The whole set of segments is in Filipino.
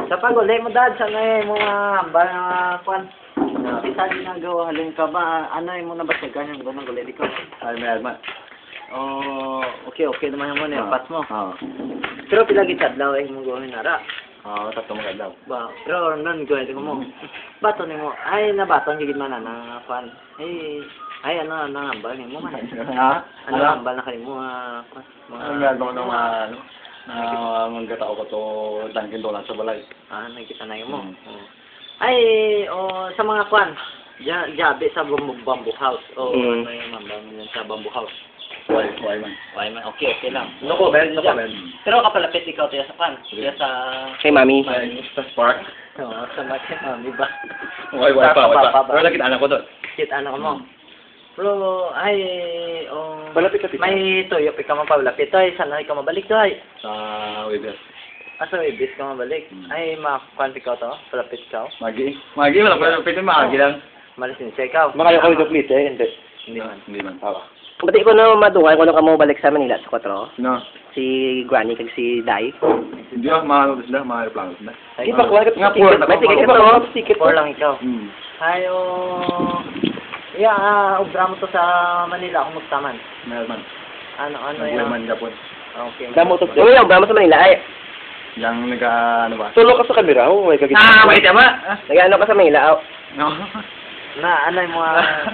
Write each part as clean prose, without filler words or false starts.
Sa pag-uli mo dad, sana yung mga hambal na kwan. Isa ginagawa, halin ka ba, ano yung muna ba siya ganyan, ganang guli, di ko. Ay, may alma. Oh, okay naman yung muna, yung pas mo. Oo. Pero pilagi tadlaw ay mong gawin nara. Oo, tatlo mga daw. Ba, pero nun gawin ko mo. Bato ni mo, ay nabaton gigit man na kwan. Ay ano hambal ni mo man. Ha? Ano hambal na kayo mo Ang gagawa ng mga gata ko to tangkin doon sa balay. Nakikita na yun mo. Ay, sa mga kwan, jabi sa bamboo house. Ano yung hambal mo sa bamboo house. Why man? Okay lang. No comment. Pero kapalapit ikaw tiya sa kwan. Tiya sa... Kay Mami. Sa spark. Oo, sa mga mami ba? Why pa. Pero lagi anak ko doon. Kita anak mo. Pero, ay, Palapit ka, tita. may tuyop ikaw mapalapit. Ay, sana ikaw mabalik to ay. Sa Webes. Sa Webes ka mabalik. Ay, makakwanti ka to. Palapit ka. Magi, wala pa. Pwede magi lang. Malisensya ikaw. Makayo ko duplit Hindi man. Pati ko na madungay ko na kamo balik sa Manila sa 4. No. Si Granny kag si Dai. Hindi ako mahal sila, mahal plano sila. Di ba kuha Nga po, may ticket ka to, ticket Or lang ikaw. Hmm. Ay, ubra mo to sa Manila. Kumusta man? Meron man. Ano Ang yan? man Japon. Okay. Damo to. Uy, ba mo sa Manila ay. Yang ano ba? Solo ka sa kamera, may kagita. Wait, ama. Nag-ano ka sa Manila? No. Ano yung mga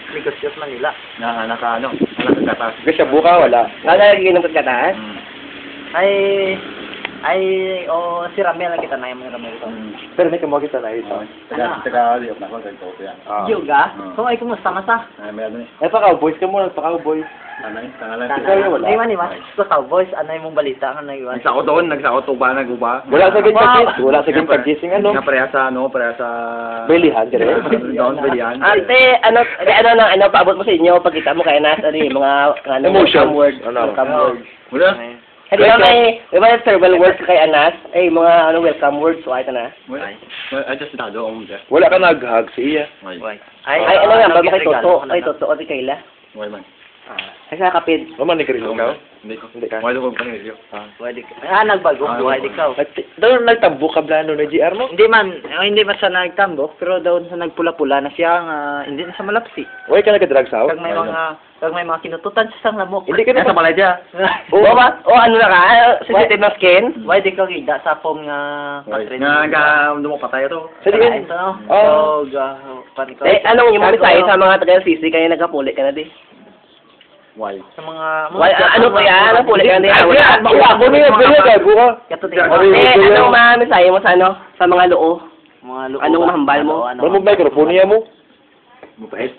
negosyo sa Manila? Nakakatas. Kasi buka wala. Nalagay ng pagkataan. Si Ramel na kita na yung mga Ramel ko. Pero may kamagita na ito. Taga-liyok na ako, taga-topo yan. Yoga? So, ay, kumusta masa? Meron Ay, pa-cowboys ka muna, pa-cowboys. Tangalan. Hindi man, So, cowboys, ano yung mong balita? Ano yung Nagsako doon, ba, naguba. Wala sa pag-gising, ano? Nga pareha sa... Bilihan, dire. Doon, bilihan. Ate, ano, paabot mo sa inyo, pagkita mo kaya nasa, mga, Emotion. welcome word. Wala. Di ba may verbal words kay Anas? Ay, mga welcome words, so ay na. I just nado ang mga. Wala ka nag-hug sa iya. Ay, ano nga, ba kay Toto? Ay, Toto, o di Kayla? Why man? Ay, sa kapit. Naman ni Chris ka? Hindi ka. Why ko panilyo? Pwede ka. Nagbagong buhay ikaw. Daw nagtambo ka blano na GR mo? Hindi man sa nagtambok, pero daw sa nagpula-pula na siya, hindi na sa malapsi. Why ka nag-drugs out? Kag may mga kinututan sa lamok. Hindi ka na Sa Malaysia. Oo ba? O ano na ka? Sensitive na skin? Why di ka gida sa pong Nga dumapatay to. Sa diyan? Eh, anong yung mamisahe sa mga taga-LCC kaya nagkapuli ka na di? Why? Sa mga... Ano ba yan? Ano puli ka na di? Wala mo yung gago ka. Anong mamisahe mo sa ano? Sa mga loo? Anong mahambal mo? Anong microphone niya mo? Mapait.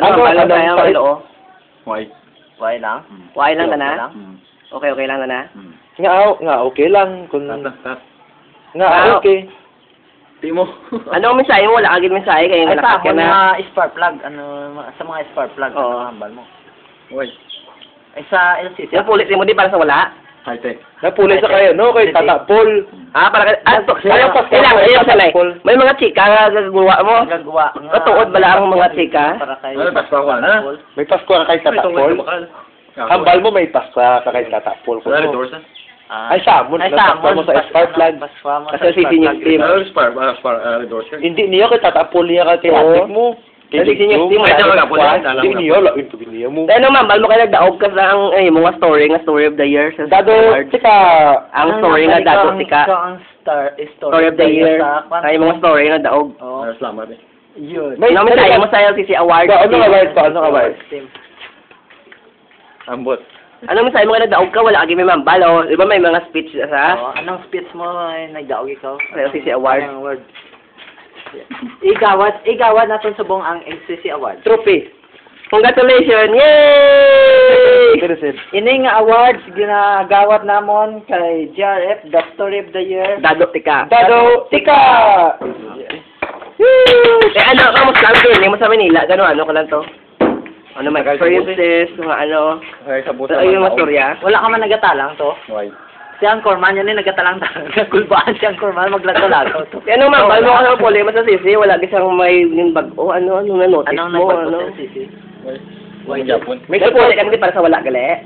Anong mahambal mo sa mga loo? Why? Why lang? Why lang na? Okay lang na? Nga okay lang. Okay. Timo. Anong mensahe mo? Wala agad mensahe kaya nalakas ka na. Spark plug. Sa mga spark plug, ano hambal mo? Why? Ay sa LCC. Yung pulit mo di para sa wala? High-tech. Napulay sa kayo, no? Kay Tata Paul. Para may mga chika nga gagawa mo. Tuod bala ang mga chika? Ano, Pasko ako, na? May Pasko ka kay Tata Paul. Hambal mo may Pasko ka kay Tata Paul. Ay, Samon mo sa Spark Plug. Kasi si News Team. Spark Redorser. Hindi niya kay Tata Paul niya kay Atik mo. Kasi si News Team. Hindi niya, lain to niya mo. Ano ma'am, mo kayo nagdaog ka sa ang mga story of the year. Dado, tika. Ang story nga dado, tika. Ang story of the year. Ay, mga story nga daog. Salamat eh. Yun. May mensahe mo sa LCC Award. Ano award? Ambot. Ano mensahe mo kayo nagdaog ka? Wala agi may mambal. Di ba may mga speech sa? Anong speech mo ay nagdaog ikaw? Sa LCC Award. Anong award? Igawad natin sa buong ang LCC Award. Trophy. Congratulations! Yay! Ini nga awards ginagawat namon kay GRF, the story of the year. Dado Tika. Ano, kamusta ang feeling mo sa Manila? Gano'n, ano ka lang to? Ano, may experiences, mga ano? Ay, yung mastorya? Wala ka man nagatalang to? Why? Si Angkorman yan yung nagatalang nagkulbaan si Angkorman maglago-lago to. Ano ma'am, alam mo ka ng problema sa sisi? Wala gisang may yung bag-o, ano na notice mo? Anong nagbago sa sisi? May Japon. May support kami para sa wala gali.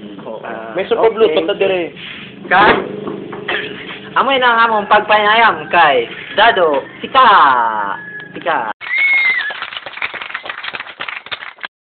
May super bluetooth na dire. Kan? Amoy na nga mong pagpanayam kay Dado Sika.